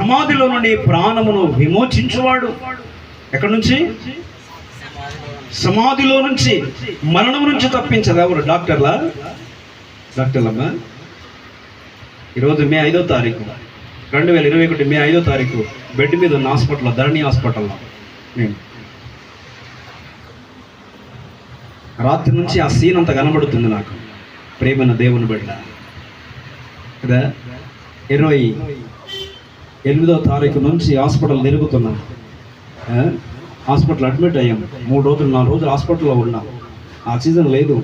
సమాధిలో నుండి ప్రాణమును విమోచించువాడు. ఎక్కడి నుంచి? సమాధిలో నుంచి, మరణం నుంచి తప్పించదు ఎవరు? డాక్టర్లమ్మా. ఈరోజు మే 5వ తారీఖు 2021 మే 5వ తారీఖు బెడ్ మీద ఉన్న హాస్పిటల్లో, ధరణి హాస్పిటల్లో నేను రాత్రి నుంచి ఆ సీన్ అంతా కనబడుతుంది నాకు. ప్రేమైన దేవుని బిడ్డ కదా, 28వ తారీఖు నుంచి హాస్పిటల్ తిరుగుతున్నాను. హాస్పిటల్ అడ్మిట్ అయ్యాం. 3 రోజులు 4 రోజులు హాస్పిటల్లో ఉన్నాం. ఆక్సిజన్ లేదు,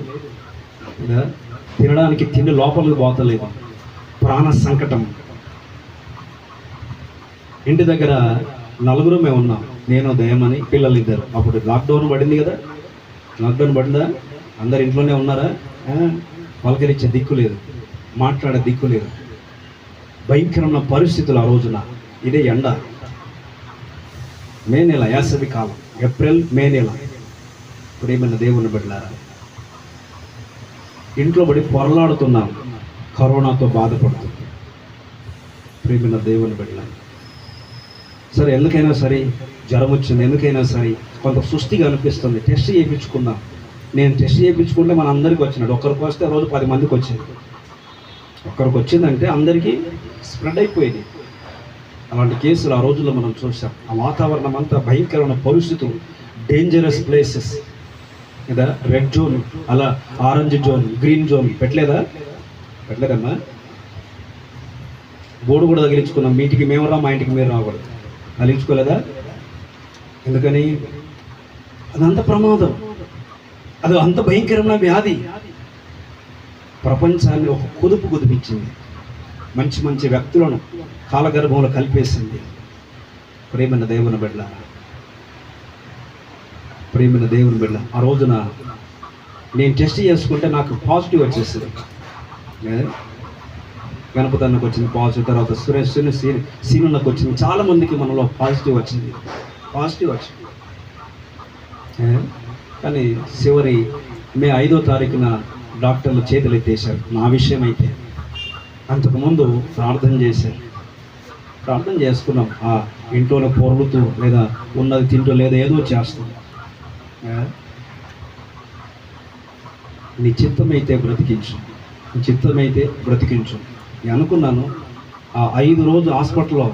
తినడానికి తిండి లోపలికి పోతలేదు, ప్రాణ సంకటం. ఇంటి దగ్గర 4 మేము ఉన్నాం, నేను దయమని, పిల్లలు 2. అప్పుడు లాక్డౌన్ పడింది కదా. లాక్డౌన్ పడిందా? అందరు ఇంట్లోనే ఉన్నారా? పలకరించే దిక్కు లేదు, మాట్లాడే దిక్కు లేదు. భయంకరమైన పరిస్థితులు ఆ రోజున. ఇదే ఎండ, మే నెల, యాసవి కాలం, ఏప్రిల్ మే నెల. ప్రేమైన దేవుని బిడ్డలారా, ఇంట్లో పడి పొరలాడుతున్నాం, కరోనాతో బాధపడుతుంది. ప్రేమైన దేవుని బిడ్డలారా, సరే ఎందుకైనా సరే జ్వరం వచ్చింది, ఎందుకైనా సరే కొంత సుస్థిగా అనిపిస్తుంది, టెస్ట్ చేయించుకుందాం. నేను టెస్ట్ చేయించుకుంటే మన అందరికీ వచ్చినాడు. ఒక్కరికి వస్తే రోజు 10 మందికి వచ్చింది. ఒక్కరికి వచ్చిందంటే అందరికీ స్ప్రెడ్ అయిపోయింది. అలాంటి కేసులు ఆ రోజుల్లో మనం చూసాం. ఆ వాతావరణం అంతా భయంకరమైన పరిస్థితులు, డేంజరస్ ప్లేసెస్ కదా. రెడ్ జోన్, అలా ఆరెంజ్ జోన్, గ్రీన్ జోన్ పెట్టలేదమ్మా. బోర్డు కూడా తగిలించుకున్నాం, మీ ఇంటికి మేము రా, మా ఇంటికి మీరు రాకూడదు. తగిలించుకోలేదా? ఎందుకని? అదంత ప్రమాదం, అది అంత భయంకరమైన వ్యాధి. ప్రపంచాన్ని ఒక కుదిపించింది, మంచి మంచి వ్యక్తులను కాలగర్భంలో కలిపేసింది. ప్రేమైన దేవుని బిడ్డ, ఆ రోజున నేను టెస్ట్ చేసుకుంటే నాకు పాజిటివ్ వచ్చేసింది. గణపతి అన్నకు వచ్చింది పాజిటివ్, తర్వాత సురేష్ సీనున్నకు వచ్చింది. చాలామందికి మనలో పాజిటివ్ వచ్చింది. కానీ చివరి మే 5వ తారీఖున డాక్టర్లు చేతులు ఎత్తేశారు. నా విషయం అయితే అంతకుముందు ప్రార్థన చేసుకున్నాం. ఆ ఇంట్లోనే పొరులుతూ, లేదా ఉన్నది తింటూ, లేదా ఏదో చేస్తాం. నీ చిత్తమైతే బ్రతికించు. నేను అనుకున్నాను. ఆ 5 రోజులు హాస్పిటల్లో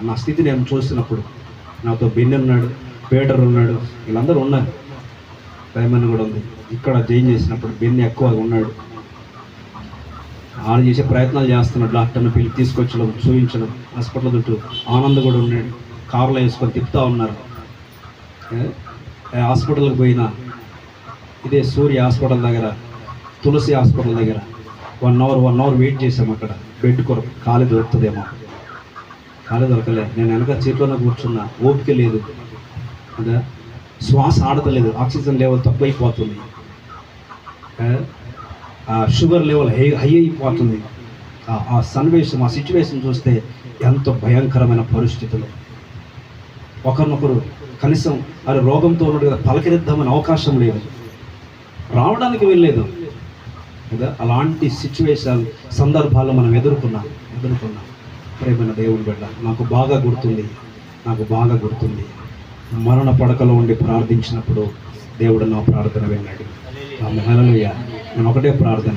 నా స్థితి నేను చూసినప్పుడు, నాతో బెన్ని ఉన్నాడు, పీటర్ ఉన్నాడు, వీళ్ళందరూ ఉన్నారు. రైమన్ కూడా ఉంది. ఇక్కడ జాయిన్ చేసినప్పుడు బెన్ని ఎక్కువగా ఉన్నాడు. ఆయన చేసే ప్రయత్నాలు చేస్తున్నాడు, డాక్టర్ని పిలిచి తీసుకొచ్చడం, చూపించడం. హాస్పిటల్ చుట్టూ ఆనంద్ కూడా ఉన్నాడు, కారులో వేసుకొని తిప్పుతూ ఉన్నారు. హాస్పిటల్కి పోయినా ఇదే సూర్య హాస్పిటల్ దగ్గర, తులసి హాస్పిటల్ దగ్గర 1 అవర్ వెయిట్ చేసాం అక్కడ బెడ్ కొరకు. ఖాళీ దొరుకుతుందేమో, ఖాళీ దొరకలే. నేను వెనక సీట్లోనే కూర్చున్నా, ఓపిక లేదు కదా, శ్వాస ఆడతలేదు, ఆక్సిజన్ లెవెల్ తక్కువైపోతుంది, షుగర్ లెవెల్ హై అయిపోతుంది. ఆ సన్నివేశం, ఆ సిచ్యువేషన్ చూస్తే ఎంతో భయంకరమైన పరిస్థితులు. ఒకరినొకరు కనీసం అది రోగంతో ఉన్నాడు కదా పలకరిద్దామని అవకాశం లేదు, రావడానికి వెళ్ళలేదు కదా. అలాంటి సిచ్యువేషన్ సందర్భాల్లో మనం ఎదుర్కొన్నాం. ప్రేమైన దేవుని బిడ్డ, నాకు బాగా గుర్తుంది మరణ పడకలో ఉండి ప్రార్థించినప్పుడు దేవుడు నా ప్రార్థన విన్నాడు. హల్లెలూయా. నేను ఒకటే ప్రార్థన.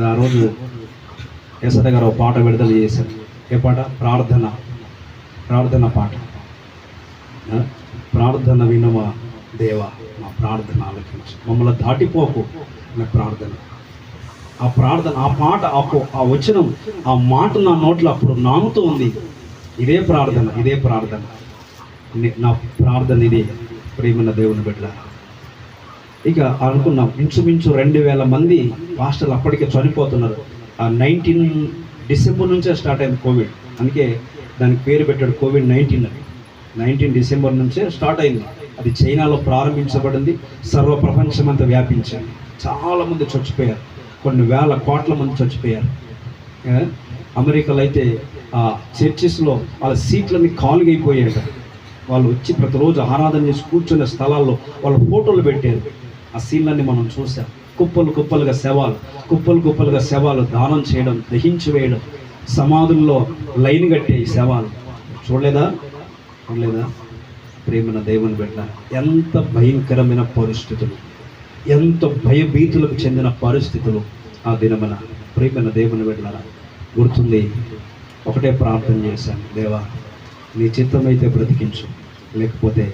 ఆ రోజు యేసయ్య గారు ఒక పాట విడుదల చేశారు. ఏ పాట? ప్రార్థన పాట. ప్రార్థన వినుమా దేవా, మా ప్రార్థన ఆలకించు, మమ్మల్ని దాటిపోకు అనే ప్రార్థన. ఆ పాట, ఆ వచనం, ఆ మాట నా నోట్లో అప్పుడు నాముతూ ఉంది. ఇదే ప్రార్థన నా ప్రార్థన ఇదే. ప్రేమన్న దేవుని బిడ్డ, ఇక అనుకున్నాం ఇంచుమించు 2000 మంది పాస్టర్లు అప్పటికే చనిపోతున్నారు. 19 డిసెంబర్ నుంచే స్టార్ట్ అయింది కోవిడ్. అందుకే దానికి పేరు పెట్టాడు COVID-19 అని. 19 డిసెంబర్ నుంచే స్టార్ట్ అయింది. అది చైనాలో ప్రారంభించబడింది, సర్వ ప్రపంచం అంతా వ్యాపించింది. చాలామంది చచ్చిపోయారు, కొన్ని వేల కోట్ల మంది చచ్చిపోయారు. అమెరికాలో అయితే ఆ చర్చెస్లో వాళ్ళ సీట్లన్నీ ఖాళీగా అయిపోయాయి. వాళ్ళు వచ్చి ప్రతిరోజు ఆరాధన చేసి కూర్చునే స్థలాల్లో వాళ్ళ ఫోటోలు పెట్టారు. ఆ సీన్లన్నీ మనం చూసాం. కుప్పలుగా శవాలు దానం చేయడం, దహించి వేయడం, సమాధుల్లో లైన్ కట్టే ఈ శవాలు చూడలేదా? ప్రేమన దేవుని బిడ్డ, ఎంత భయంకరమైన పరిస్థితులు, ఎంత భయభీతులకు చెందిన పరిస్థితులు ఆ దినమున. ప్రేమన దేవుని బిడ్డ, గుర్తుంది, ఒకటే ప్రార్థన చేశాను, దేవా నీ చిత్తమైతే బ్రతికించు, లేకపోతే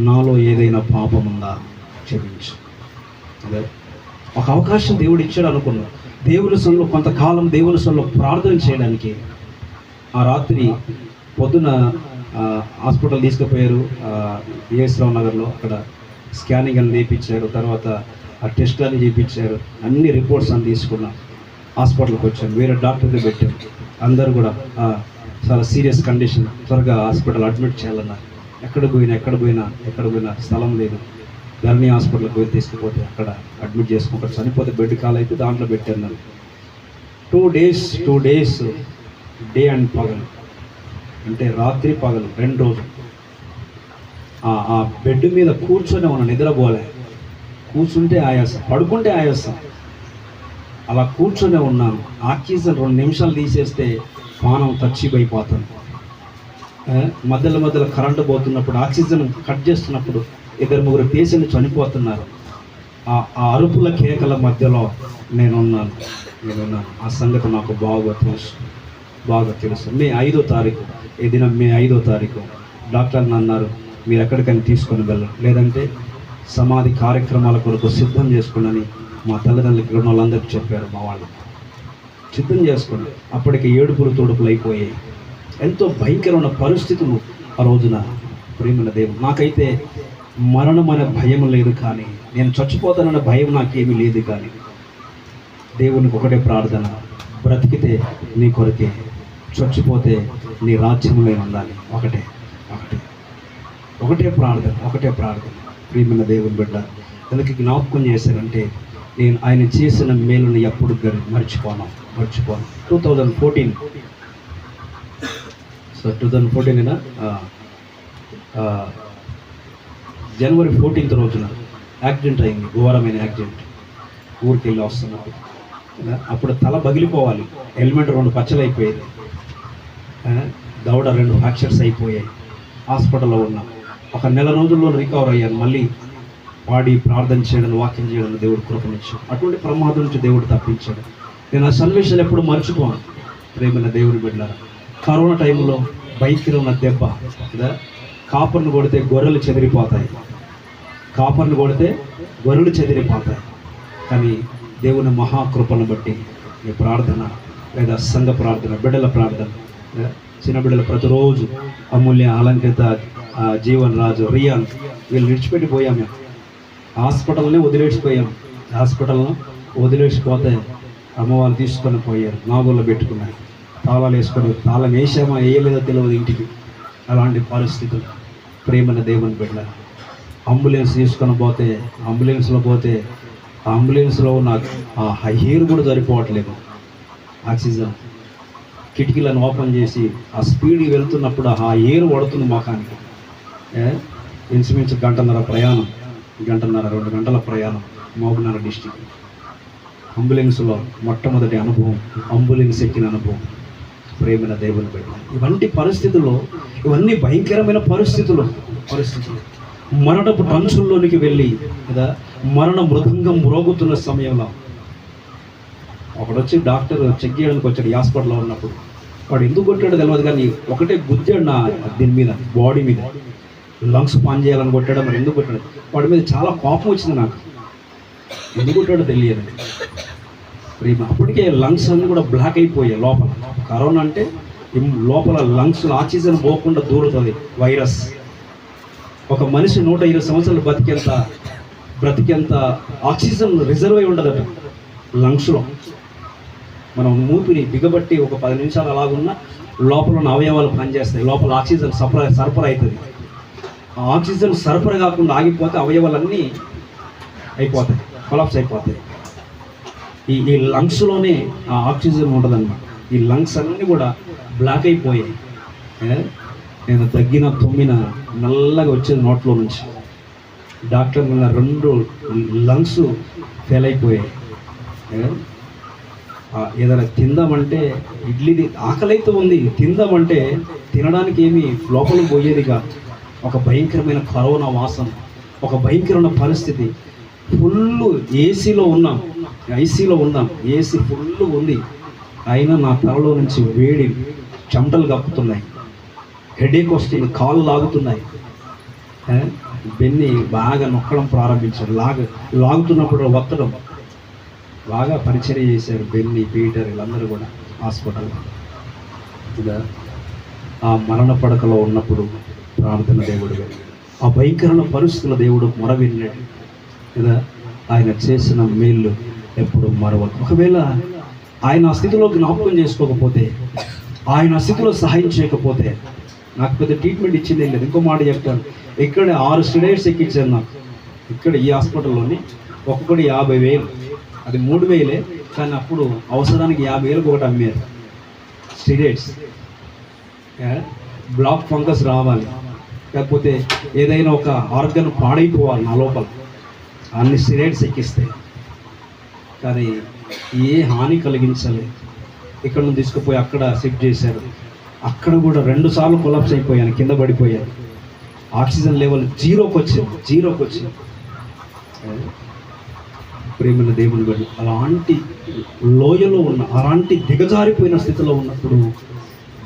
నాలో ఏదైనా పాపం ఉందా క్షమించు. అదే ఒక అవకాశం దేవుడు ఇచ్చాడు అనుకున్నాను. దేవుని సన్నిధిలో కొంతకాలం దేవుని సన్నిధిలో ప్రార్థన చేయడానికి. ఆ రాత్రి పొద్దున హాస్పిటల్ తీసుకుపోయారు, ఏఎస్ రావు నగర్లో. అక్కడ స్కానింగ్ అని చేయించారు, తర్వాత ఆ టెస్ట్లన్నీ చేయించారు, అన్ని రిపోర్ట్స్ అని తీసుకున్నాం. హాస్పిటల్కి వచ్చాను, వేరే డాక్టర్కి పెట్టాను. అందరూ కూడా చాలా సీరియస్ కండిషన్, త్వరగా హాస్పిటల్ అడ్మిట్ చేయాలన్నారు. ఎక్కడ పోయినా స్థలం లేదు. ధరణి హాస్పిటల్కి పోయి తీసుకుపోతే అక్కడ అడ్మిట్ చేసుకుంటారు, చనిపోతే బెడ్ కాల్ అయితే దాంట్లో పెట్టాను నన్ను. 2 days డే అండ్ పగలు, అంటే రాత్రి పగలు 2 రోజులు ఆ బెడ్ మీద కూర్చొని ఉన్న, నిద్రపోలే. కూర్చుంటే ఆయాసం, పడుకుంటే ఆయాసం, అలా కూర్చొనే ఉన్నాను. ఆక్సిజన్ 2 నిమిషాలు తీసేస్తే పానం తచ్చిపోయిపోతాను. మధ్యలో కరెంటు పోతున్నప్పుడు, ఆక్సిజన్ కట్ చేస్తున్నప్పుడు 2-3 పేషెంట్లు చనిపోతున్నారు. ఆ అరుపుల కేకల మధ్యలో నేనున్నాను. ఆ సంగతి నాకు బాగా తెలుసు. మే 5వ తారీఖు, ఈ దినం మే 5వ తారీఖు డాక్టర్ని అన్నారు, మీరు ఎక్కడికైనా తీసుకొని వెళ్ళరు, లేదంటే సమాధి కార్యక్రమాల కొరకు సిద్ధం చేసుకోండి మా తల్లిదండ్రులకి ఉన్న వాళ్ళందరికీ చెప్పారు. మా వాళ్ళు సిద్ధం చేసుకోండి. అప్పటికి ఏడుపులు అయిపోయాయి. ఎంతో భయంకరమైన పరిస్థితులు ఆ రోజున. ప్రేమల దేవుడు, నాకైతే మరణం అనే భయం లేదు, కానీ నేను చచ్చిపోతానన్న భయం నాకేమీ లేదు. కానీ దేవునికి ఒకటే ప్రార్థన, బ్రతికితే నీ కొరకే, చచ్చిపోతే నీ రాజ్యంలో ఉండాలి. ఒకటే ప్రార్థన. ప్రియమైన దేవుని బిడ్డ, ఎందుకు జ్ఞాపకం చేశానంటే, నేను ఆయన చేసిన మేలుని ఎప్పుడు మర్చిపోను. 2014 జనవరి 14th రోజున యాక్సిడెంట్ అయింది, ఘోరమైన యాక్సిడెంట్. ఊరికి వెళ్ళి వస్తున్నారు, అప్పుడు తల పగిలిపోవాలి, హెల్మెట్ 2 పచ్చలు అయిపోయేది, దవడ 2 ఫ్రాక్చర్స్ అయిపోయాయి. హాస్పిటల్లో ఉన్నా. ఒక నెల రోజుల్లో రికవర్ అయ్యాను. మళ్ళీ పాడి ప్రార్థన చేయడం, వాక్యం చేయడం దేవుడు కృపనిచ్చాడు. అటువంటి ప్రమాదం నుంచి దేవుడు తప్పించాడు. నేను ఆ సన్నివేశాలు ఎప్పుడు మర్చిపోను. ప్రేమైన దేవుని బిడ్డలారా, కరోనా టైంలో భయంకరమైన దెబ్బ కదా, కాపర్ను కొడితే గొర్రెలు చెదిరిపోతాయి. కానీ దేవుని మహాకృపను బట్టి మీ ప్రార్థన, లేదా సంఘ ప్రార్థన, బిడ్డల ప్రార్థన, చిన్న బిడ్డలు ప్రతిరోజు అమూల్య, అలంకృత, జీవన్ రాజు, రియాన్, వీళ్ళు విడిచిపెట్టిపోయాం. మేము హాస్పిటల్ని వదిలేసిపోతే అమ్మవాళ్ళు తీసుకొని పోయారు, నాగుల్లో పెట్టుకున్నారు, తాళాలు వేసుకొని, తాళం వేసామా వేయలేదో తెలియదు ఇంటికి. అలాంటి పరిస్థితులు. ప్రేమన దేవుని బిడ్డ, అంబులెన్స్ తీసుకొని పోతే, అంబులెన్స్లో నాకు ఆ హెయిర్ కూడా సరిపోవట్లేదు. ఆక్సిజన్ కిటికీలను ఓపెన్ చేసి ఆ స్పీడ్కి వెళ్తున్నప్పుడు ఆ ఎయిర్ పడుతుంది ముఖానికి. ఇంచుమించు 2 గంటల ప్రయాణం మహబూబ్నగర్ డిస్టిక్. అంబులెన్స్లో మొట్టమొదటి అనుభవం, అంబులెన్స్ ఎక్కిన అనుభవం. ప్రేమైన దేవుని బిడ్డ, ఇవన్నీ భయంకరమైన పరిస్థితులు. మరణపు టంచుల్లోనికి వెళ్ళి కదా, మరణ మృదంగం మ్రోగుతున్న సమయంలో ఒకడొచ్చి డాక్టర్ చెక్ చేయడానికి వచ్చాడు. హాస్పిటల్లో ఉన్నప్పుడు వాడు ఎందుకు కొట్టాడో తెలియదు, కానీ ఒకటే గుద్దాడు నా దీని మీద, బాడీ మీద. లంగ్స్ పాన్ చేయాలని కొట్టాడు, మరి ఎందుకు కొట్టాడు? వాడి మీద చాలా కోపం వచ్చింది నాకు, ఎందుకు కొట్టాడో తెలియదు. అప్పటికే లంగ్స్ అన్నీ కూడా బ్లాక్ అయిపోయాయి లోపల. కరోనా అంటే లోపల లంగ్స్లో ఆక్సిజన్ పోకుండా దూరుతుంది వైరస్. ఒక మనిషి 120 సంవత్సరాలు బ్రతికేంత ఆక్సిజన్ రిజర్వ్ అయి ఉండదట లంగ్స్లో. మనం మూపిని బిగబట్టి ఒక 10 నిమిషాలు అలాగున్నా లోపల ఉన్న అవయవాలు పనిచేస్తాయి, లోపల ఆక్సిజన్ సరఫరా అవుతుంది. ఆ ఆక్సిజన్ సరఫరా కాకుండా ఆగిపోతే అవయవాలన్నీ అయిపోతాయి, కొలాప్స్ అయిపోతాయి. ఈ లంగ్స్లోనే ఆ ఆక్సిజన్ ఉంటుందన్నమాట. ఈ లంగ్స్ అన్నీ కూడా బ్లాక్ అయిపోయాయి. నేను తగ్గిన తుమ్మిన నల్లగా వచ్చేది నోట్లో నుంచి. డాక్టర్ ఉన్న 2 లంగ్స్ ఫెయిల్ అయిపోయాయి. ఏదైనా తిందామంటే ఇడ్లీది ఆకలైతే ఉంది, తిందామంటే తినడానికి ఏమీ లోపల పోయేది కాదు. ఒక భయంకరమైన కరోనా వాసన, ఒక భయంకరమైన పరిస్థితి. ఫుల్ ఏసీలో ఉన్నాం, ఐసీలో ఉన్నాం, ఏసీ ఫుల్ ఉంది. అయినా నా తలలో నుంచి వేడి చెమటలు కప్పుతున్నాయి, హెడేక్ వస్తుంది, కాళ్ళు లాగుతున్నాయి. బెన్ని బాగా నొక్కడం ప్రారంభించారు. లాగుతున్నప్పుడు ఒత్తడం బాగా పరిచర్య చేశారు. బెన్ని, పీటర్ వీళ్ళందరూ కూడా హాస్పిటల్లో. ఇదా ఆ మరణ పడకలో ఉన్నప్పుడు ప్రార్థన దేవుడు, ఆ భయంకరమైన పరిస్థితుల దేవుడు మొర విన్నాడు కదా. ఆయన చేసిన మేళ్ళు ఎప్పుడు మరవదు. ఒకవేళ ఆయన ఆ స్థితిలో జ్ఞాపకం చేసుకోకపోతే, ఆయన ఆ స్థితిలో సహాయం చేయకపోతే, నాకు పెద్ద ట్రీట్మెంట్ ఇచ్చిందే లేదు. ఇంకో మాట చెప్తాను, ఇక్కడ 6 స్టెరాయిడ్స్ ఎక్కించారు నాకు ఇక్కడ ఈ హాస్పిటల్లోని. ఒక్కొక్కటి 50,000, అది 3,000. కానీ అప్పుడు అవసరానికి 50,000 ఒకటి అమ్మారు స్టెరాయిడ్స్. బ్లాక్ ఫంగస్ రావాలి, లేకపోతే ఏదైనా ఒక ఆర్గన్ పాడైపోవాలి నా లోపల, అన్ని స్టెరాయిడ్స్ ఎక్కిస్తాయి. కానీ ఏ హాని కలిగించలేదు. ఇక్కడ నుంచి తీసుకుపోయి అక్కడ షిఫ్ట్ చేశారు. అక్కడ కూడా 2 సార్లు కొలాప్స్ అయిపోయాను, కింద పడిపోయాను. ఆక్సిజన్ లెవెల్ జీరోకి వచ్చింది. ప్రేమల దేవుని బట్టి అలాంటి లోయలో ఉన్న, అలాంటి దిగజారిపోయిన స్థితిలో ఉన్నప్పుడు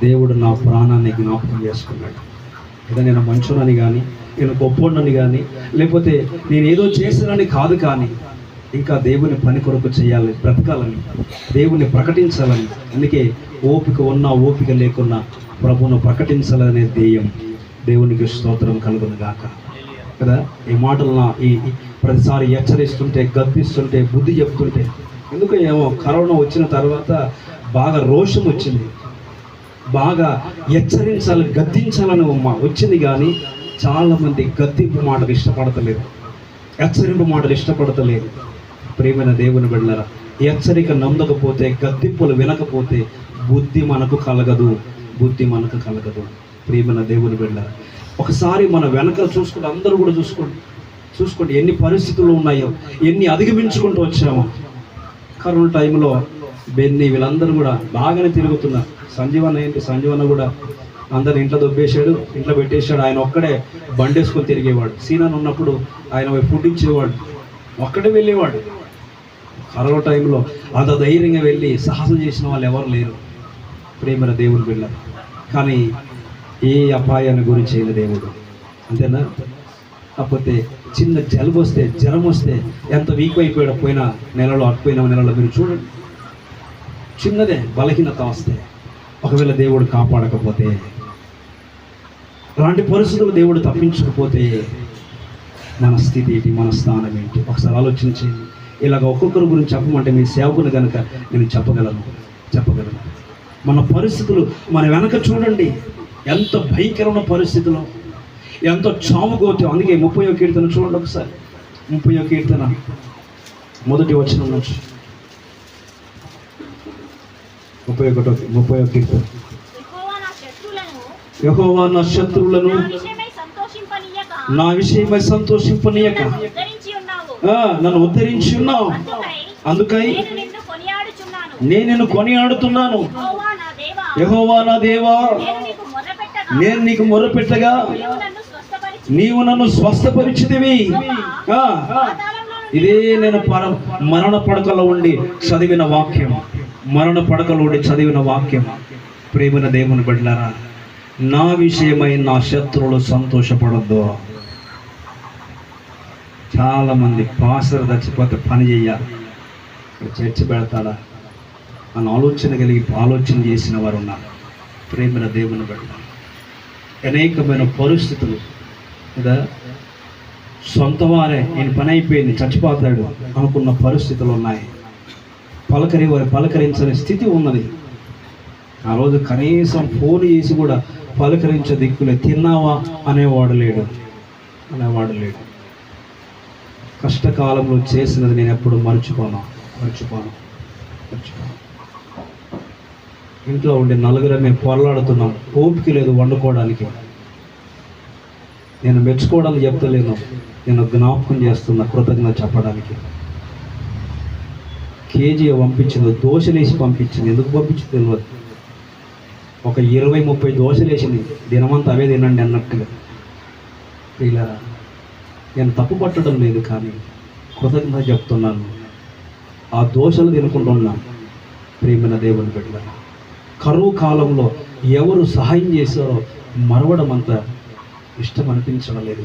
దేవుడు నా ప్రాణాన్ని జ్ఞాపకం చేసుకున్నాడు. ఏదో నేను మంచునని కానీ, నేను గొప్పోడని కానీ, లేకపోతే నేను ఏదో చేశానని కాదు, కానీ ఇంకా దేవుని పని కొరకు చేయాలి, బ్రతకాలని, దేవుని ప్రకటించాలని. అందుకే ఓపిక ఉన్నా ఓపిక లేకున్నా ప్రభువును ప్రకటించాలనే ధ్యేయం. దేవునికి స్తోత్రం కలుగును గాక కదా. ఈ మాటలు ఈ ప్రతిసారి హెచ్చరిస్తుంటే, గద్దిస్తుంటే, బుద్ధి చెప్తుంటే, ఎందుకు ఏమో కరోనా వచ్చిన తర్వాత బాగా రోషం వచ్చింది, బాగా హెచ్చరించాలి, గద్దించాలని వచ్చింది. కానీ చాలామంది గద్దింపు మాటలు ఇష్టపడతలేదు, హెచ్చరింపు మాటలు ఇష్టపడతలేదు. ప్రేమైన దేవుని బిడ్డలారా, హెచ్చరిక నమ్మకపోతే, గద్దింపులు వినకపోతే బుద్ధి మనకు కలగదు. ప్రేమైన దేవుని బిడ్డలారా, ఒకసారి మన వెనక చూసుకుంటే, అందరూ కూడా చూసుకోండి ఎన్ని పరిస్థితులు ఉన్నాయో, ఎన్ని అధిగమించుకుంటూ వచ్చామో. కరోనా టైంలో బెన్ని వీళ్ళందరూ కూడా బాగానే తిరుగుతున్నారు. సంజీవన్న కూడా అందరు ఇంట్లో దొబ్బేశాడు, ఇంట్లో పెట్టేశాడు. ఆయన ఒక్కడే బండేసుకొని తిరిగేవాడు. సీనాన్ ఉన్నప్పుడు ఆయన ఫుడ్ ఇచ్చేవాడు, ఒక్కడే వెళ్ళేవాడు. కరోనా టైంలో అంత ధైర్యంగా వెళ్ళి సాహసం చేసిన వాళ్ళు ఎవరు లేరు. ప్రేమల దేవుని బిడ్డ. కానీ ఏ అపాయాన్ని గురి చేయని దేవుడు, అంతేనా? కాకపోతే చిన్న జలుబు వస్తే, జ్వరం వస్తే ఎంత వీక్ అయిపోయాడు పోయిన నెలలో మీరు చూడండి. చిన్నదే బలహీనత వస్తే, ఒకవేళ దేవుడు కాపాడకపోతే, అలాంటి పరిస్థితులు దేవుడు తప్పించకపోతే మన స్థితి ఏంటి, మన స్థానం ఏంటి? ఒకసారి ఆలోచించండి. ఇలాగ ఒక్కొక్కరి గురించి చెప్పమంటే మీ సేవకుని కనుక నేను చెప్పగలను. మన పరిస్థితులు మన వెనక చూడండి, ఎంత భయంకరమైన పరిస్థితులు, ఎంత చావుగోత్యం. అందుకే 30వ కీర్తన చూడండి ఒకసారి. 30వ కీర్తన 1వ వచనం నుంచి 30వ కీర్తన. యెహోవా నా శత్రువులను నా విషయమై సంతోషింపనీయక నన్ను ఉద్ధరించి ఉన్నావు. అందుకై నేను నిన్ను కొనియాడుతున్నాను. యెహోవా నా దేవా, నేను నీకు మొర్రపెట్టగా నీవు నన్ను స్వస్థపరిచితివి. ఇదే నేను మరణ పడకలో ఉండి చదివిన వాక్యం. ప్రేమన దేవుని బిడ్డలారా, నా విషయమై నా శత్రువులు సంతోషపడద్దు. చాలామంది పాస్టర్ చచ్చిపోతే పని చేయాలి, చర్చి పెడతాడా అని ఆలోచన చేసిన వారు ఉన్నారు. ప్రేమన దేవుని బిడ్డ, అనేకమైన పరిస్థితులు కదా, సొంత వారే నేను పని అయిపోయింది చచ్చిపోతాడు అనుకున్న పరిస్థితులు ఉన్నాయి. పలకరించని స్థితి ఉన్నది. ఆ రోజు కనీసం ఫోన్ చేసి కూడా పలకరించే దిక్కులే. తిన్నావా అనేవాడు లేడు. కష్టకాలంలో చేసినది నేను ఎప్పుడు మర్చిపోను. ఇంట్లో ఉండి నలుగురమే పోరాడుతున్నాం, ఓపిక లేదు వండుకోవడానికి. నేను మెచ్చుకోవడానికి చెప్తలేను, నేను జ్ఞాపకం చేస్తున్నా కృతజ్ఞత చెప్పడానికి. కేజీ పంపించింది, దోశలేసి పంపించింది. ఎందుకు పంపించింది తెలియదు. ఒక 20-30 దోశలు వేసింది, దినమంతా అవే తినండి అన్నట్టుగా. ఇలా నేను తప్పు పట్టడం లేదు, కానీ కృతజ్ఞత చెప్తున్నాను. ఆ దోశలు తినుకుంటున్నాను. ప్రియమైన దేవుని బిడ్డ, కరువు కాలంలో ఎవరు సహాయం చేశారో మరవడం అంత ఇష్టం అనిపించడం లేదు.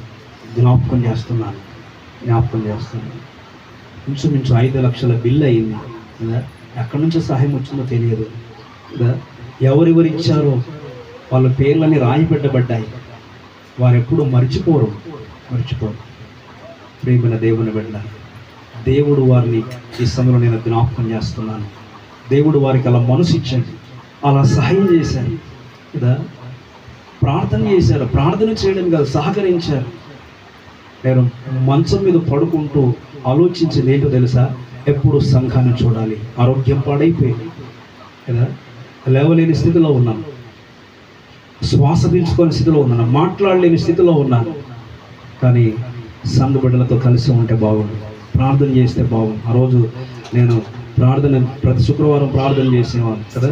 జ్ఞాపకం చేస్తున్నాను. ఇంచుమించు 5 లక్షల బిల్లు అయింది కదా. ఎక్కడి నుంచి సహాయం వచ్చిందో తెలియదు కదా. ఎవరెవరు ఇచ్చారో వాళ్ళ పేర్లన్నీ రాయి పెట్టబడ్డాయి. వారు ఎప్పుడు మర్చిపోరు. ప్రియమైన దేవుని బిడ్డ, దేవుడు వారిని ఈ సమయంలో నేను జ్ఞాపకం చేస్తున్నాను. దేవుడు వారికి అలా మనసు ఇచ్చాడు, అలా సహాయం చేశారు కదా. ప్రార్థన చేశారు, ప్రార్థన చేయడం కాదు, సహకరించారు. నేను మంచం మీద పడుకుంటూ ఆలోచించింది ఏంటో తెలుసా? ఎప్పుడు సంఘాన్ని చూడాలి. ఆరోగ్యం పాడైపోయింది కదా, లేవలేని స్థితిలో ఉన్నాను, శ్వాస పీల్చుకోని స్థితిలో ఉన్నాను, మాట్లాడలేని స్థితిలో ఉన్నాను. కానీ సంఘ బిడ్డలతో కలిసి ఉంటే బాగుండు, ప్రార్థన చేస్తే బాగుండు. ఆ రోజు నేను ప్రార్థన ప్రతి శుక్రవారం ప్రార్థన చేసేవాను కదా.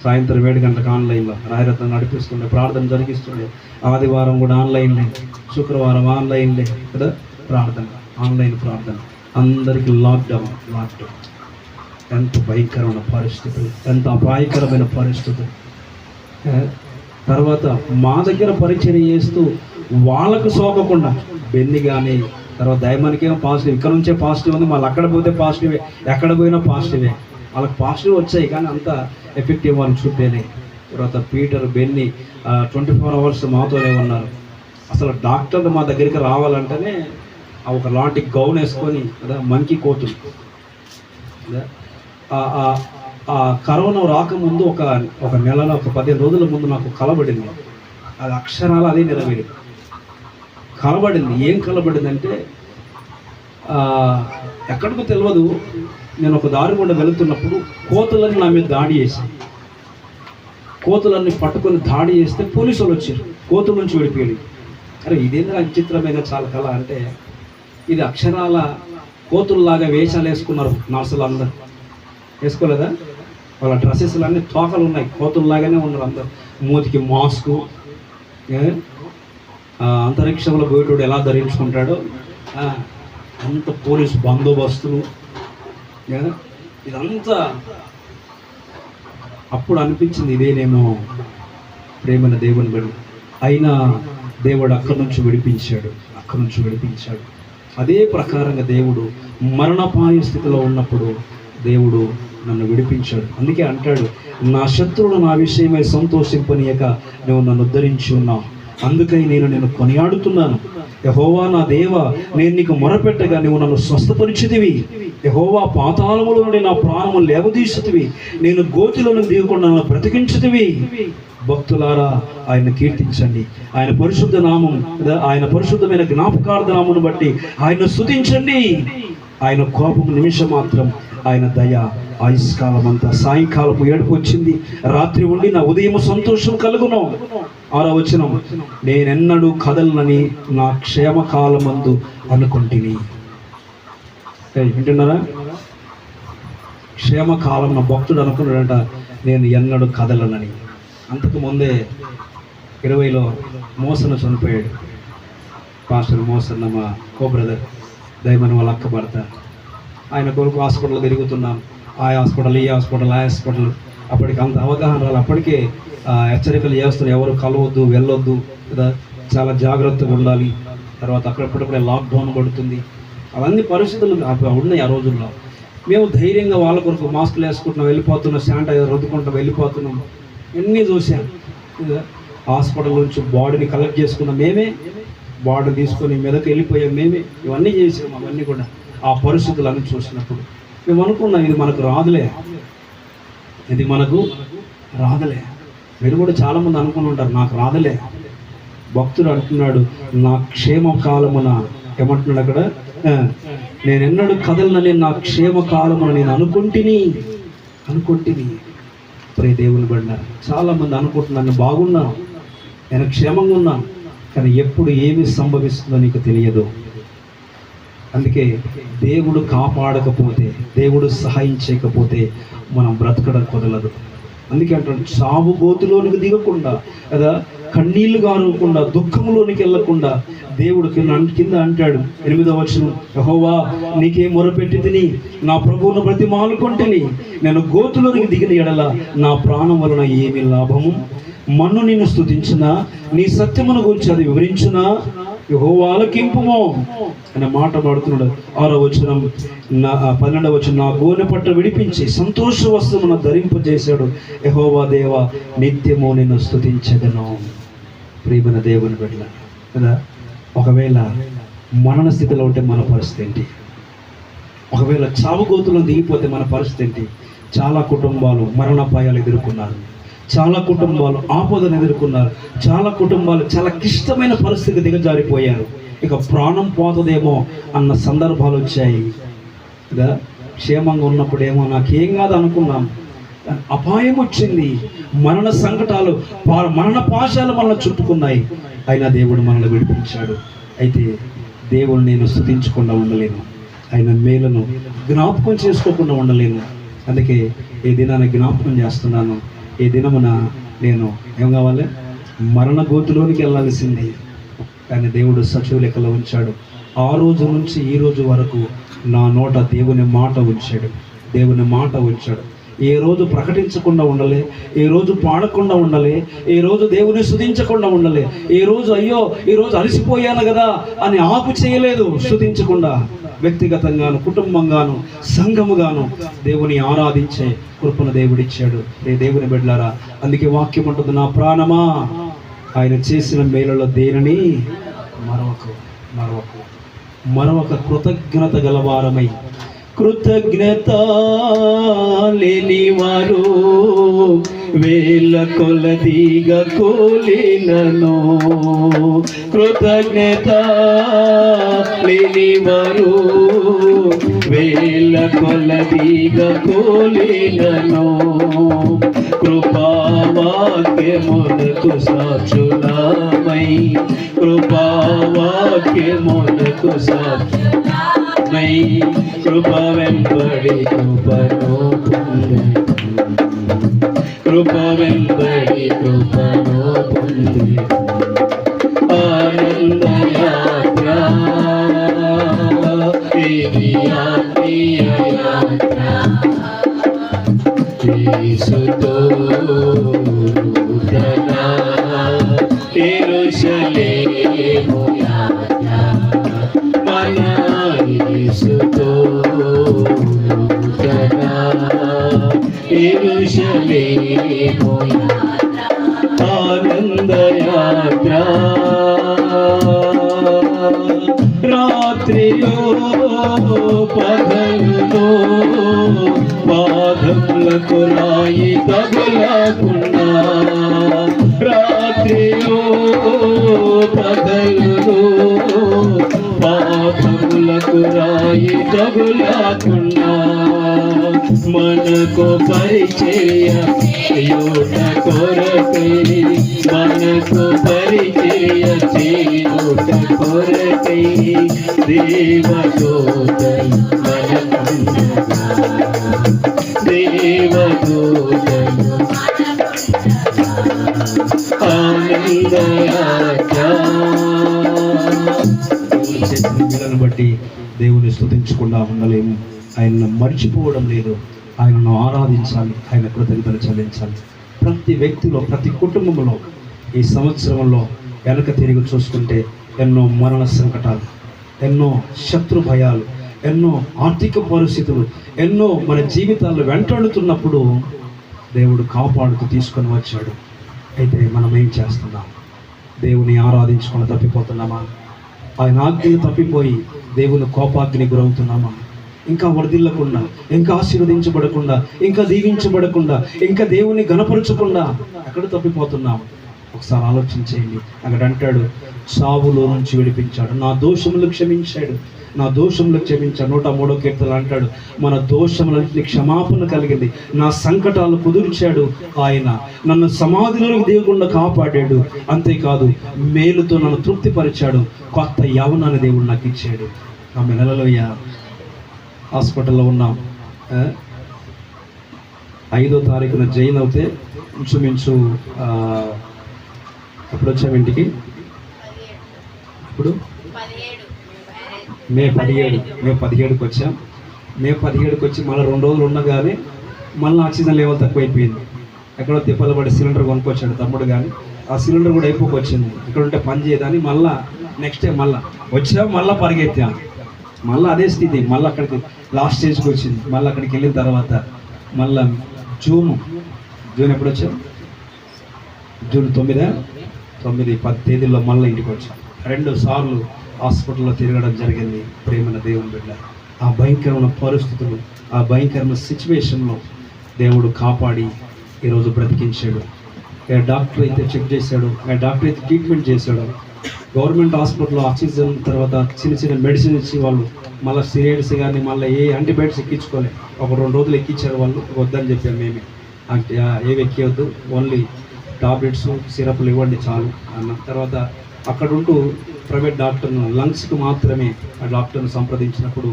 సాయంత్రం 7 గంటలకు ఆన్లైన్లో రాయరత్నం నడిపిస్తుండే, ప్రార్థన జరిగిస్తుండే. ఆదివారం కూడా ఆన్లైన్లే, శుక్రవారం ఆన్లైన్లే కదా ప్రార్థన, ఆన్లైన్ ప్రార్థన. అందరికీ లాక్డౌన్. ఎంత భయంకరమైన పరిస్థితులు, ఎంత అపాయకరమైన పరిస్థితులు. తర్వాత మా దగ్గర పరిచయం చేస్తూ వాళ్ళకు సోకకుండా బెన్ని కానీ, తర్వాత దైవానికేమో పాజిటివ్, ఇక్కడ నుంచే పాజిటివ్ ఉంది, మళ్ళీ అక్కడ పోతే పాజిటివే, ఎక్కడ పోయినా పాజిటివే. వాళ్ళకి పాజిటివ్ వచ్చాయి కానీ అంత ఎఫెక్టివ్ వాళ్ళు చూపేనే. తర్వాత పీటర్, బెన్ని 24 అవర్స్ మాతోనే ఉన్నారు. అసలు డాక్టర్లు మా దగ్గరికి రావాలంటేనే ఒక లాంటి గౌన్ వేసుకొని కదా, మంకీ కోతులు. ఆ కరోనా రాకముందు ఒక నెలలో, ఒక 15 రోజుల ముందు నాకు కలబడింది. అది అక్షరాలు అదే నెరవేరింది. కలబడింది. ఏం కలబడిందంటే ఎక్కడికో తెలియదు, నేను ఒక దారి గుండా వెళుతున్నప్పుడు కోతులన్నీ నా మీద దాడి చేశాయి. కోతులన్నీ పట్టుకొని దాడి చేస్తే పోలీసులు వచ్చారు, కోతుల నుంచి విడిపోయాడు. అరే ఇదేంద్ర విచిత్రమైన చాలా కళ అంటే, ఇది అక్షరాల కోతుల్లాగా వేషాలు వేసుకున్నారు నర్సులు అందరు. వేసుకోలేదా? వాళ్ళ డ్రెస్సెస్లు అన్నీ తోకలు ఉన్నాయి, కోతుల్లాగానే ఉన్నారు అందరు. మూతికి మాస్కు, అంతరిక్షంలో పోయేటోడు ఎలా ధరించుకుంటాడో అంత పోలీసు బందోబస్తులు, ఇదంతా. అప్పుడు అనిపించింది ఇదేనేమో ప్రేమైన దేవుని బిడ్డ. అయినా దేవుడు అక్కడి నుంచి విడిపించాడు. అదే ప్రకారంగా దేవుడు మరణపాయ స్థితిలో ఉన్నప్పుడు దేవుడు నన్ను విడిపించాడు. అందుకే అంటాడు, నా శత్రువులు నా విషయమై సంతోషింపనీయక నువ్వు నన్ను ఉద్ధరించి ఉన్నావు, అందుకై నేను కొనియాడుతున్నాను. యెహోవా నా దేవా, నేను నీకు మొరపెట్టగా నువ్వు నన్ను స్వస్థపరిచితివి. యెహోవా పాతాళములో నుండి నా ప్రాణము లేవదీసితివి. నేను గోతిలోని దిగకుండా నన్ను బ్రతికించితివి. భక్తులారా ఆయన కీర్తించండి, ఆయన పరిశుద్ధ నామం, ఆయన పరిశుద్ధమైన జ్ఞాపకార్థ నామమును బట్టి ఆయన స్తుతించండి. ఆయన కోపం నిమిషం మాత్రం, ఆయన దయ ఆయుష్కాలం అంతా. సాయంకాలపు ఏడుపు వచ్చింది, రాత్రి ఉండి నా ఉదయం సంతోషం కలుగును. 6వ వచనం, నేనెన్నడూ కదలనని నా క్షేమకాలమందు అనుకుంటుని. వింటున్నారా? క్షేమకాలం నా భక్తుడు అనుకున్నాడంట, నేను ఎన్నడూ కదలనని. అంతకు ముందే 20లో మోసన చనిపోయాడు. పాస్టర్ మోసన్న, మా కో బ్రదర్, దైవని వాళ్ళ అక్క భర్త. ఆయన కొరకు హాస్పిటల్ తిరుగుతున్నాం, ఆ హాస్పిటల్, ఈ హాస్పిటల్, ఆ హాస్పిటల్. అప్పటికి అంత అవగాహన రాలి, అప్పటికే హెచ్చరికలు చేస్తున్నారు, ఎవరు కలవద్దు, వెళ్ళొద్దు కదా, చాలా జాగ్రత్తగా ఉండాలి. తర్వాత అక్కడప్పుడప్పుడే లాక్డౌన్ పడుతుంది. అవన్నీ పరిస్థితులు ఉన్నాయి ఆ రోజుల్లో. మేము ధైర్యంగా వాళ్ళ కొరకు మాస్కులు వేసుకుంటున్నాం, వెళ్ళిపోతున్నాం, శానిటైజర్ రుద్దుకుంటాం, వెళ్ళిపోతున్నాం. అన్నీ చూసాం. హాస్పిటల్ నుంచి బాడీని కలెక్ట్ చేసుకున్నాం మేమే, బాడీ తీసుకొని మెదకు వెళ్ళిపోయాం మేమే. ఇవన్నీ చేసాం. అవన్నీ కూడా ఆ పరిస్థితులన్నీ చూసినప్పుడు మేము అనుకున్నాం, ఇది మనకు రాదులే. మీరు కూడా చాలామంది అనుకుని ఉంటారు, నాకు రాదులే. భక్తుడు అంటున్నాడు, నా క్షేమకాలమున, ఏమంటున్నాడు అక్కడ, నేనెన్నడూ కదలనని నా క్షేమకాలమున నేను అనుకుంటుని. ప్రియ దేవుని బిడ్డ, చాలామంది అనుకుంటున్నాను బాగున్నాను, నేను క్షేమంగా ఉన్నాను, కానీ ఎప్పుడు ఏమి సంభవిస్తుందో నీకు తెలియదు. అందుకే దేవుడు కాపాడకపోతే, దేవుడు సహాయం చేయకపోతే మనం బ్రతకడం కుదరదు. అందుకే అంటాడు, చావు గోతులోనికి దిగకుండా కదా, కన్నీళ్లు గారకుండా, దుఃఖంలోనికి వెళ్ళకుండా దేవుడు కింద అంటాడు 8వ వచనం, యెహోవా నీకే మొరపెట్టి తిని నా ప్రభువును బ్రతిమాలుకొంటిని, నేను గోతులోనికి దిగిన ఎడల నా ప్రాణం వలన ఏమి లాభము? మన్ను నిన్ను స్తుతించునా, నీ సత్యమును గురించి అది వివరించునా, యెహోవా ఆలకింపుమో అనే మాట పాడుతున్నాడు. 6వ వచనం 12వ వచనం, నా గోనె పట్ట విడిపించి సంతోష వస్త్రమును ధరింపజేశాడు, యెహోవా దేవా నిత్యము నిన్ను స్తుతించెదను. ప్రియమైన దేవుని బిడ్డ కదా, ఒకవేళ మరణ స్థితిలో ఉంటే మన పరిస్థితి ఏంటి? ఒకవేళ చావుగోతులో దిగిపోతే మన పరిస్థితి ఏంటి? చాలా కుటుంబాలు మరణాపాయాలు ఎదుర్కొన్నారు, చాలా కుటుంబాలు ఆపదను ఎదుర్కొన్నారు, చాలా కుటుంబాలు చాలా క్లిష్టమైన పరిస్థితికి దిగజారిపోయారు. ఇక ప్రాణం పోతుందేమో అన్న సందర్భాలు వచ్చాయి కదా. క్షేమంగా ఉన్నప్పుడేమో నాకేం కాదు అనుకున్నాం, అపాయం వచ్చింది, మరణ సంకటాలు, మరణ పాశాలు మనల్ని చుట్టుకున్నాయి. అయినా దేవుడు మనల్ని విడిపించాడు. అయితే దేవుడు నేను స్తుతించకుండా ఉండలేను, ఆయన మేలును జ్ఞాపకం చేసుకోకుండా ఉండలేను. అందుకే ఈ దినాన్ని జ్ఞాపకం చేస్తున్నాను. ఈ దినమున నేను ఏం కావాలి? మరణ గోతులోనికి వెళ్ళాల్సింది, కానీ దేవుడు సజీవ లెక్కలో ఉంచాడు. ఆ రోజు నుంచి ఈ రోజు వరకు నా నోట దేవుని మాట ఉంచాడు, దేవుని మాట ఉంచాడు. ఏ రోజు ప్రకటించకుండా ఉండలే, ఏ రోజు పాడకుండా ఉండలే, ఏ రోజు దేవుని స్తుతించకుండా ఉండలే, ఏ రోజు అయ్యో ఈరోజు అలసిపోయాను కదా అని ఆపు చేయలేదు. స్తుతించకుండా వ్యక్తిగతంగాను, కుటుంబంగాను, సంఘముగాను దేవుని ఆరాధించే కృపను దేవుడిచ్చాడు. దేవుని బిడ్డలారా, అందుకే వాక్యం ఉంటుంది, నా ప్రాణమా ఆయన చేసిన మేలులో దేనిని మరొక కృతజ్ఞత గలవారమై, కృతజ్ఞత లేని వారు వేల కొలదిగా కూలినను, కృతజ్ఞత లేని వారు వేల కొలదిగా కూలినను, కృపావాక్యమునకు సాక్షులమై, కృపావాక్యమునకు సాక్షులమై, కృప వెంబడి కృపను పొంది, కృప వెంబడి కృపను పొంది, ఆనంద యాత్ర ఇది ఆత్మీయ యాత్ర, యేసుతో నూతన యెరూషలేము యాత్ర, మన యేసుతో నూతన యెరూషలేము యాత్ర, ఆనంద యాత్ర. రాత్రియో పగలులో పాదములకు రాయి తగులకుండా, రాత్రియో పగలులో పాదములకు రాయి తగులకుండా, మనకు పరిచర్య యోట కొరకై, మనకు పరిచర్య చేయుట కొరకై దేవదూతలు మనకుండగా, దేవదూతలు ఆనంద యాత్ర. పిల్లలను బట్టి దేవుని స్తుతించకుండా ఉండలేము, ఆయనను మర్చిపోవడం లేదు. ఆయనను ఆరాధించాలి, ఆయన కృతజ్ఞతలు చెల్లించాలి. ప్రతి వ్యక్తిలో, ప్రతి కుటుంబంలో ఈ సంవత్సరంలో వెనక తిరిగి చూసుకుంటే ఎన్నో మరణ సంకటాలు, ఎన్నో శత్రు భయాలు, ఎన్నో ఆర్థిక పరిస్థితులు, ఎన్నో మన జీవితాల్లో వెంటాడుతున్నప్పుడు దేవుడు కాపాడుతూ తీసుకొని వచ్చాడు. అయితే మనం ఏం చేస్తున్నాం? దేవుని ఆరాధించుకొని తప్పిపోతున్నామా? ఆయన ఆజ్ఞలు తప్పిపోయి దేవుని కోపాగ్ని గురవుతున్నామా? ఇంకా వర్ధిల్లకుండా, ఇంకా ఆశీర్వదించబడకుండా, ఇంకా దీవించబడకుండా, ఇంకా దేవుని గణపరచకుండా ఎక్కడ తప్పిపోతున్నాము? ఒకసారి ఆలోచించేయండి. అక్కడ అంటాడు, సావులో నుంచి విడిపించాడు, నా దోషములు క్షమించాడు, నా దోషములు క్షమించాడు. 103వ కీర్తన అంటాడు, మన దోషములకి క్షమాపణ కలిగింది, నా సంకటాలు కుదుర్చాడు ఆయన, నన్ను సమాధిలోకి దిగకుండా కాపాడాడు. అంతేకాదు మేలుతో నన్ను తృప్తిపరిచాడు, కొత్త యవ్వనాన్ని దేవుడు నాకు ఇచ్చాడు. ఆమె హల్లెలూయా. హాస్పిటల్లో ఉన్నాం. 5వ తారీఖున జైన్ అవుతే ఇంచుమించు ఎప్పుడు వచ్చాము ఇంటికి? ఇప్పుడు మే 17కి వచ్చాం. మే 17కి వచ్చి మళ్ళీ 2 రోజులు ఉండగానే మళ్ళీ ఆక్సిజన్ లెవెల్ తక్కువైపోయింది. ఎక్కడో తిప్పలు పడి సిలిండర్ కొనుక్కొచ్చాడు తమ్ముడు, కానీ ఆ సిలిండర్ కూడా అయిపోకొచ్చింది. ఇక్కడ ఉంటే పని చేయదని మళ్ళీ నెక్స్ట్ టైం మళ్ళీ వచ్చాము, మళ్ళీ పరిగెత్తాం. మళ్ళీ అదే స్థితి, మళ్ళీ అక్కడికి లాస్ట్ స్టేజ్కి వచ్చింది. మళ్ళీ అక్కడికి వెళ్ళిన తర్వాత మళ్ళీ జూన్ ఎప్పుడు వచ్చాం? జూన్ 9-10 తేదీల్లో మళ్ళీ ఇంటికి వచ్చాం. 2 సార్లు హాస్పిటల్లో తిరగడం జరిగింది. ప్రేమన దేవుని బిడ్డ, ఆ భయంకరమైన పరిస్థితులు, ఆ భయంకరమైన సిచ్యువేషన్లో దేవుడు కాపాడి ఈరోజు బ్రతికించాడు. డాక్టర్ అయితే చెక్ చేశాడు, డాక్టర్ అయితే ట్రీట్మెంట్ చేశాడు. గవర్నమెంట్ హాస్పిటల్లో ఆక్సిజన్ తర్వాత చిన్న మెడిసిన్ ఇచ్చి వాళ్ళు మళ్ళీ సిరియడ్స్ కానీ మళ్ళీ ఏ యాంటీబయాటిక్స్ ఎక్కించుకోలేదు. ఒక 2 రోజులు ఎక్కించారు వాళ్ళు, వద్దని చెప్పాము మేమే. ఏవి ఎక్కివద్దు, ఓన్లీ టాబ్లెట్స్ సిరప్లు ఇవ్వండి చాలు అన్న తర్వాత అక్కడ ఉంటూ ప్రైవేట్ డాక్టర్ను లంగ్స్కి మాత్రమే ఆ డాక్టర్ను సంప్రదించినప్పుడు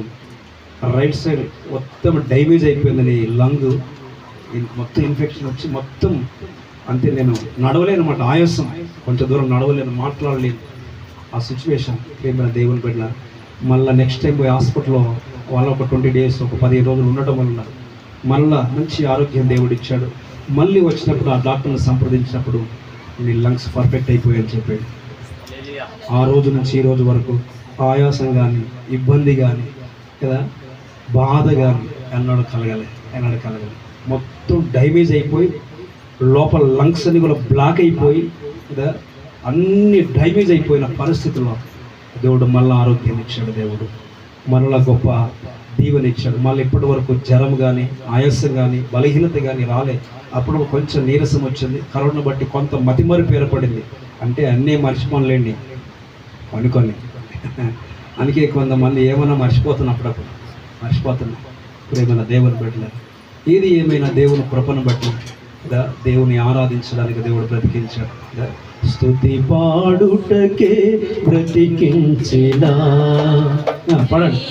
రైట్ సైడ్ మొత్తం డ్యామేజ్ అయిపోయిందని లంగ్ మొత్తం ఇన్ఫెక్షన్ వచ్చి మొత్తం అంతే. నేను నడవలేను అన్నమాట, ఆయాసం, కొంచెం దూరం నడవలేను, మాట్లాడలేను. ఆ సిచ్యువేషన్ ప్రేమ దేవుని బిడ్డ. మళ్ళీ నెక్స్ట్ టైం పోయి హాస్పిటల్లో వాళ్ళు ఒక 20 days ఒక 15 రోజులు ఉండటం వలన మళ్ళీ మంచి ఆరోగ్యం దేవుడు ఇచ్చాడు. మళ్ళీ వచ్చినప్పుడు ఆ డాక్టర్ని సంప్రదించినప్పుడు నీ లంగ్స్ పర్ఫెక్ట్ అయిపోయాయని చెప్పాడు. ఆ రోజు నుంచి ఈ రోజు వరకు ఆయాసం కానీ ఇబ్బంది కానీ కదా బాధ కానీ ఎన్నడూ కలగలే. మొత్తం డ్యామేజ్ అయిపోయి లోపల లంగ్స్ అన్ని కూడా బ్లాక్ అయిపోయి కదా అన్ని డ్యామేజ్ అయిపోయిన పరిస్థితుల్లో దేవుడు మళ్ళీ ఆరోగ్యాన్ని ఇచ్చాడు. దేవుడు మరలా గొప్ప దీవెన ఇచ్చాడు. మళ్ళీ ఇప్పటి వరకు జ్వరం కానీ ఆయాసం కానీ బలహీనత కానీ రాలే. అప్పుడు కొంచెం నీరసం వచ్చింది. కరోనా బట్టి కొంత మతిమరుపు ఏర్పడింది. అంటే అన్నీ మర్చిపోలేండి అనుకొని అందుకే కొంతమంది ఏమైనా మర్చిపోతున్నప్పుడు ప్రేమన దేవుని బిడ్డలు. ఏది ఏమైనా దేవుని కృపను బట్టి కదా దేవుని ఆరాధించడానికి దేవుడు బ్రతికించాడు. స్తుతి పాడుటకే బ్రతికించిన పడండి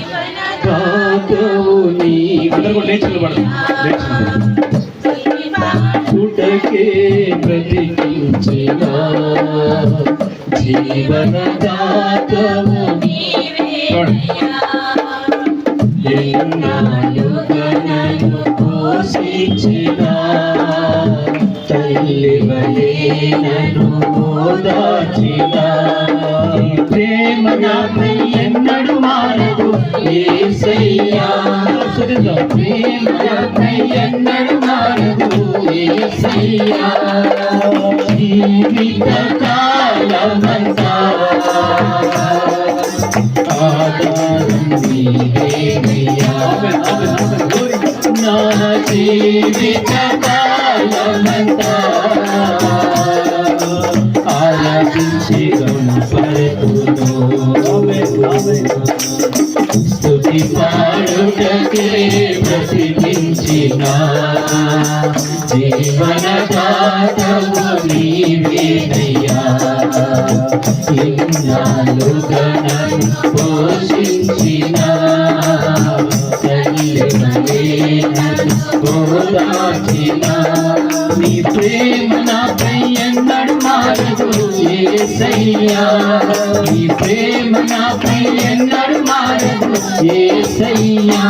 పాడుటకే బ్రతికించిన జీవన దాతవు పోషించిన తల్లివలే నన్ను ఓదార్చిన ప్రేమ నాపై ఎన్నడు మారదు యేసయ్యా. ప్రేమ నాపై ఎన్నడు మారదు యేసయ్యా. జీవిత కాలమంతా ఆధారం నీవేనయ్యా. నా జీవిత కాలమంతా ఆరాధించి గణపతును. స్తుతి పాడుటకే బ్రతికించిన జీవన దాతవు నీవేనయ్యా. ఇన్నాళ్ళుగా నన్ను పోషించిన ఓదార్చిన నీ ప్రేమ నాపై ఎన్నడు మారదు యేసయ్యా. నీ ప్రేమ నాపై ఎన్నడు మారదు యేసయ్యా.